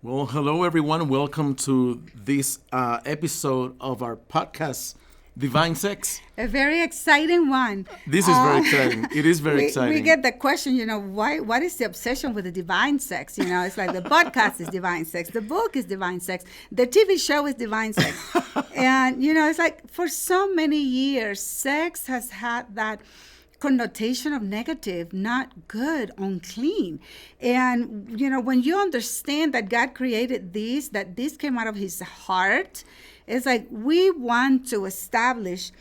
Well, hello everyone. Welcome to this episode of our podcast, Divine Sex. A very exciting one. This is very exciting. It is very We exciting. get the question, what is the obsession with the divine sex? It's like the podcast is divine sex, the book is divine sex, the TV show is divine sex. And, it's like for so many years, sex has had that connotation of negative, not good, unclean. And, when you understand that God created that this came out of his heart, it's like we want to establish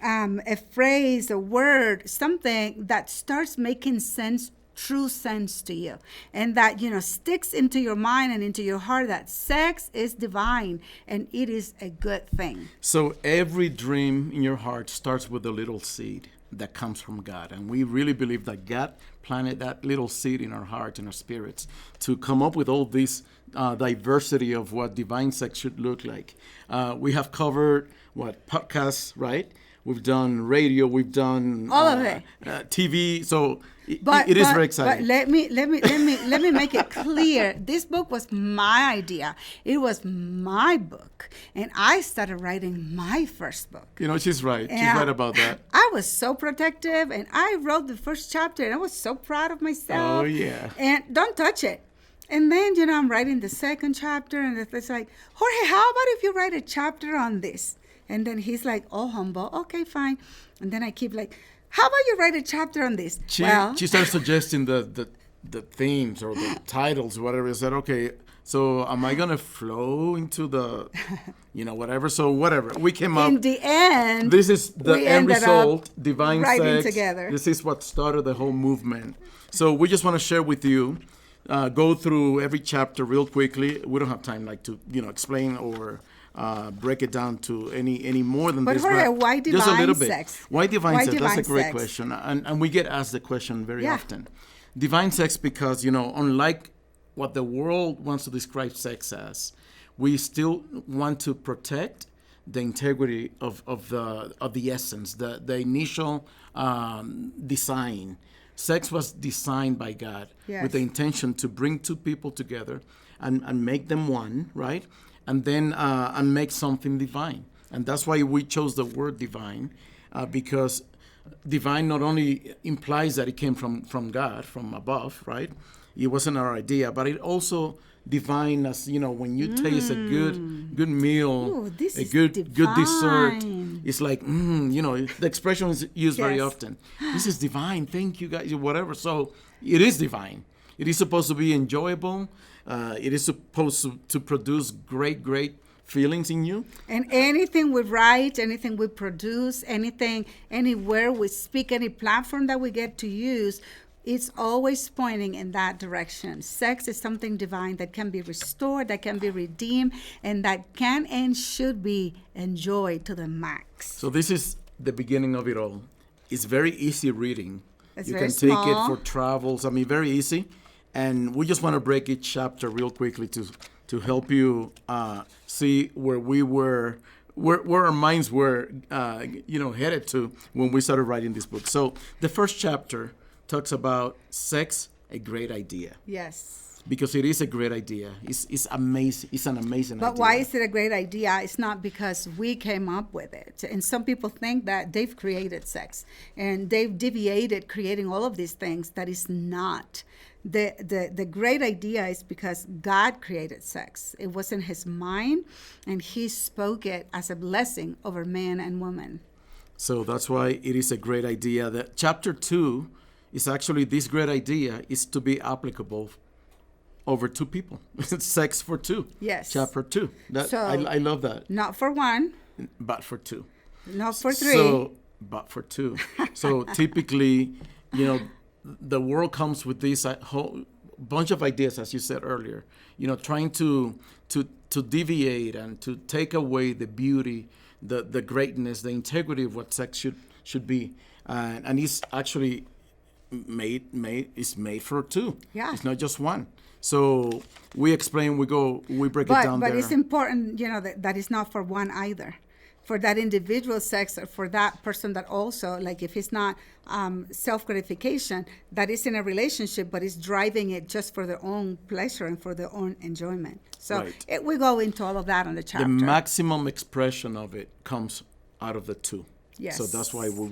a phrase, a word, something that starts making sense, true sense to you, and that sticks into your mind and into your heart, that sex is divine and it is a good thing. So every dream in your heart starts with a little seed that comes from God. And we really believe that God planted that little seed in our hearts and our spirits to come up with all this diversity of what divine sex should look like. We have covered podcasts, right? We've done radio, we've done all of it, TV. So it is very exciting. But let me make it clear. This book was my idea. It was my book, and I started writing my first book. She's right. She's right about that. I was so protective, and I wrote the first chapter, and I was so proud of myself. Oh yeah. And don't touch it. And then I'm writing the second chapter, and it's like, Jorge, how about if you write a chapter on this? And then he's like, oh, humble. Okay, fine. And then I keep like, how about you write a chapter on this? She started suggesting the themes or the titles, whatever. I said, okay, so am I going to flow into the, whatever? So whatever. We came up. In the end. This is the end result, divine writing sex. Together. This is what started the whole movement. So we just want to share with you, go through every chapter real quickly. We don't have time to, explain or break it down to any more than this. But why divine just a little bit. Sex? Why divine sex? That's a great sex? question. And we get asked the question very often. Divine sex because, unlike what the world wants to describe sex as, we still want to protect the integrity of the essence, the initial design. Sex was designed by God with the intention to bring two people together and make them one, right? And then and make something divine. And that's why we chose the word divine, because divine not only implies that it came from God, from above, right? It wasn't our idea, but it also divine as, when you taste a good meal, a good dessert, it's like, the expression is used very often. This is divine, thank you guys, whatever. So it is divine. It is supposed to be enjoyable. It is supposed to produce great feelings in you. And anything we write, anything we produce, anywhere we speak, any platform that we get to use, it's always pointing in that direction. Sex is something divine that can be restored, that can be redeemed, and that can and should be enjoyed to the max. So this is the beginning of it all. It's very easy reading. It's you very can take small. it for travels. Very easy. And we just want to break each chapter real quickly to help you see where we were, where our minds were, headed to when we started writing this book. So the first chapter talks about sex, a great idea. Yes. Because it is a great idea. It's amazing. It's an amazing idea. But why is it a great idea? It's not because we came up with it. And some people think that they've created sex and they've deviated creating all of these things. That is not. The great idea is because God created sex. It was in his mind, and he spoke it as a blessing over man and woman. So that's why it is a great idea. That chapter 2 is actually, this great idea is to be applicable over two people. Sex for two. Yes. Chapter 2. I love that. Not for one. But for two. Not for three. But for two. So typically, the world comes with this whole bunch of ideas, as you said earlier, trying to deviate and to take away the beauty, the greatness, the integrity of what sex should be. And it's actually made for two. Yeah. It's not just one. So we explain, we break it down there. But it's important, that it's not for one either. for that individual sex or for that person that also, like if it's not self-gratification, that is in a relationship, but is driving it just for their own pleasure and for their own enjoyment. So we go into all of that on the chapter. The maximum expression of it comes out of the two. Yes. So that's why we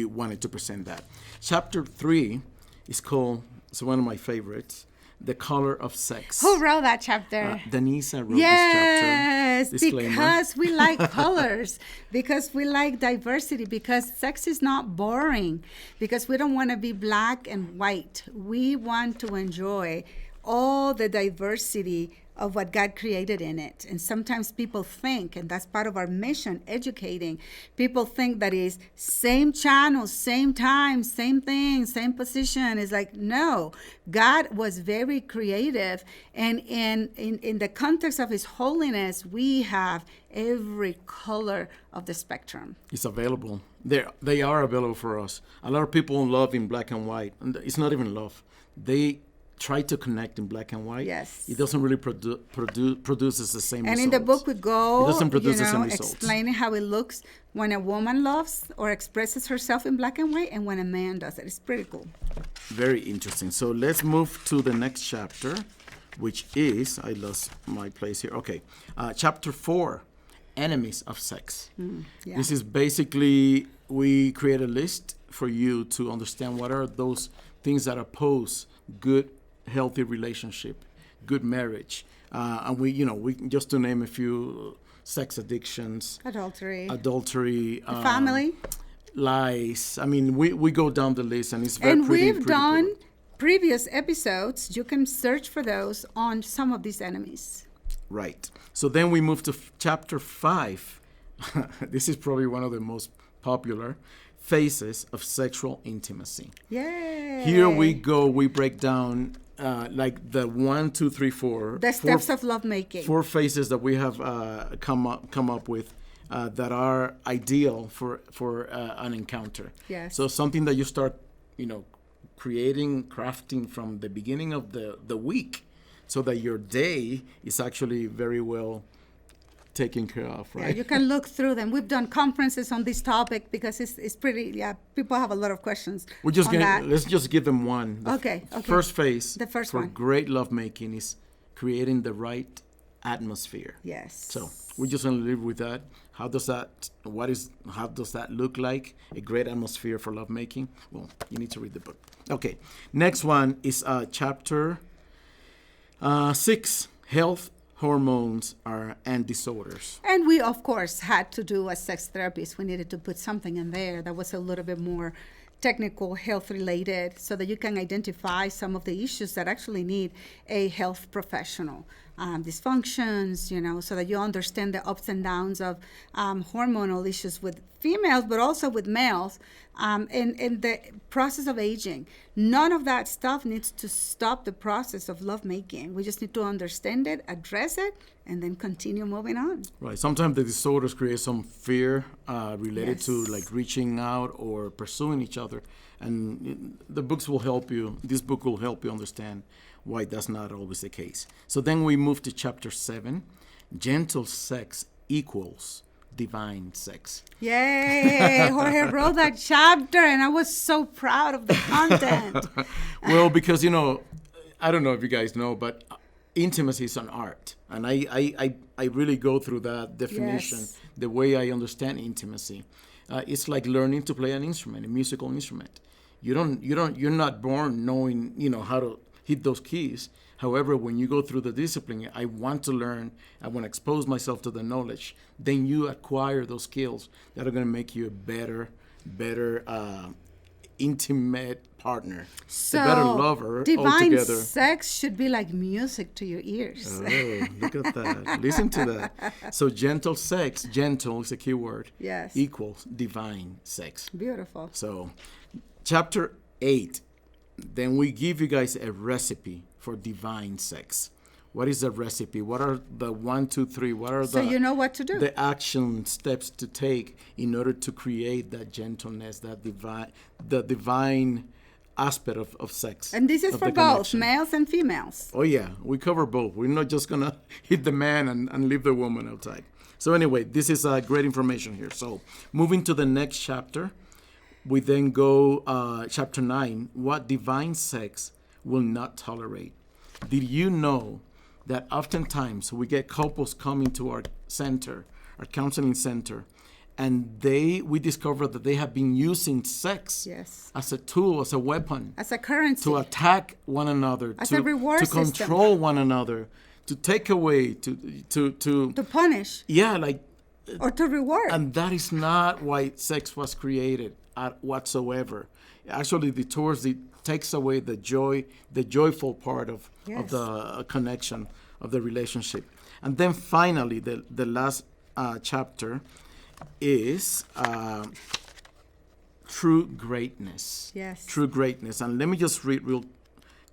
wanted to present that. Chapter 3 is called, it's one of my favorites, The Color of Sex. Who wrote that chapter? Denisa wrote this chapter. Yes, Disclaimer. because we like colors, because we like diversity, because sex is not boring, because we don't want to be black and white. We want to enjoy all the diversity of what God created in it. And sometimes people think, and that's part of our mission, educating, people think that is same channel, same time, same thing, same position. It's like, no, God was very creative. And in the context of his holiness, we have every color of the spectrum. It's available. They are available for us. A lot of people love in black and white. And it's not even love. They try to connect in black and white. Yes. It doesn't really produces the same and results. in the book we go, it doesn't produce the same results. Explaining how it looks when a woman loves or expresses herself in black and white and when a man does it. It's pretty cool. Very interesting. So let's move to the next chapter, which is, I lost my place here. Okay. Chapter 4, Enemies of Sex. Yeah. This is basically, we create a list for you to understand what are those things that oppose good, healthy relationship, good marriage, and we just to name a few: sex addictions, adultery, family, lies. I mean, we go down the list, and it's very pretty. And we've done previous episodes. You can search for those on some of these enemies. Right. So then we move to chapter 5. This is probably one of the most popular. Phases of sexual intimacy. Yay! Here we go. We break down like the 1, 2, 3, 4. The steps of lovemaking. 4 phases that we have come up with that are ideal for an encounter. Yes. So something that you start, creating, crafting from the beginning of the week, so that your day is actually very well taken care of, right? Yeah, you can look through them. We've done conferences on this topic because it's pretty, people have a lot of questions. Let's just give them one. Okay. First phase the first for one. Great lovemaking is creating the right atmosphere. Yes. So we're just gonna live with that. How does that look like? A great atmosphere for lovemaking? Well, you need to read the book. Okay. Next one is chapter 6, Health, Hormones and Disorders. And we, of course, had to do as sex therapists. We needed to put something in there that was a little bit more technical, health related, so that you can identify some of the issues that actually need a health professional. Dysfunctions, so that you understand the ups and downs of hormonal issues with females, but also with males, in the process of aging. None of that stuff needs to stop the process of lovemaking. We just need to understand it, address it, and then continue moving on. Right. Sometimes the disorders create some fear related Yes. to like reaching out or pursuing each other. And the books will help you. This book will help you understand why that's not always the case. So then we move to chapter 7, Gentle Sex Equals Divine Sex. Yay! Jorge wrote that chapter, and I was so proud of the content. Well, because, I don't know if you guys know, but intimacy is an art. And I really go through that definition, Yes. the way I understand intimacy. It's like learning to play an instrument, a musical instrument. You're not born knowing, how to hit those keys. However, when you go through the discipline, I want to learn, I want to expose myself to the knowledge, then you acquire those skills that are going to make you a better intimate partner, So, a better lover divine altogether. sex should be like music to your ears. Oh, look at that. Listen to that. So gentle sex, gentle is a key word, Yes. equals divine sex. Beautiful. So chapter 8, then we give you guys a recipe for divine sex. What is the recipe? What are the 1, 2, 3? What are So you know what to do. the action steps to take in order to create that gentleness, that divine aspect of sex. And this is of for the both connection. males and females. Oh yeah, we cover both. We're not just gonna hit the man and leave the woman outside. So anyway, this is great information here. So moving to the next chapter, we then go chapter 9, what divine sex will not tolerate. Did you know that oftentimes we get couples coming to our center, our counseling center, and we discover that they have been using sex Yes. as a tool, as a weapon, As a currency. to attack one another, As to a reward to system. control one another, to take away, To punish yeah, like, or to reward. and that is not why sex was created whatsoever. Actually, the towards it takes away the joy, the joyful part of Yes. the connection of the relationship. And then finally, the last chapter is true greatness. Yes. True greatness. And let me just read real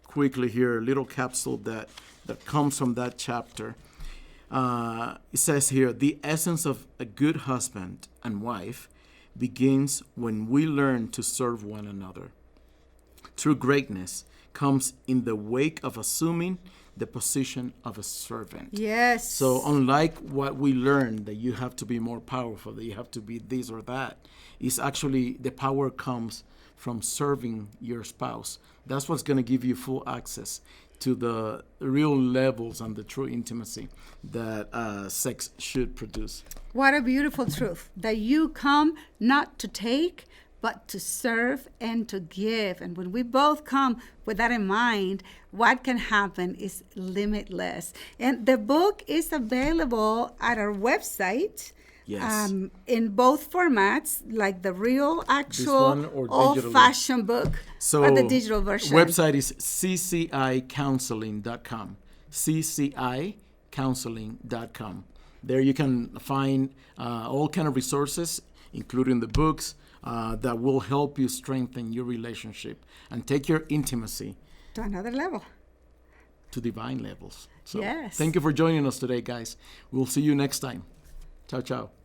quickly here a little capsule that comes from that chapter. It says here, the essence of a good husband and wife begins when we learn to serve one another. True greatness comes in the wake of assuming the position of a servant. Yes. So unlike what we learned, that you have to be more powerful, that you have to be this or that, is actually the power comes from serving your spouse. That's what's going to give you full access to the real levels and the true intimacy that sex should produce. What a beautiful truth, that you come not to take, but to serve and to give. And when we both come with that in mind, what can happen is limitless. And the book is available at our website. Yes. In both formats, like the real, one actual, or digitally? old-fashioned book, So or the digital version. Website is ccicounseling.com. ccicounseling.com. There you can find all kind of resources, including the books that will help you strengthen your relationship and take your intimacy to another level. to divine levels. So Yes. thank you for joining us today, guys. We'll see you next time. Ciao, ciao.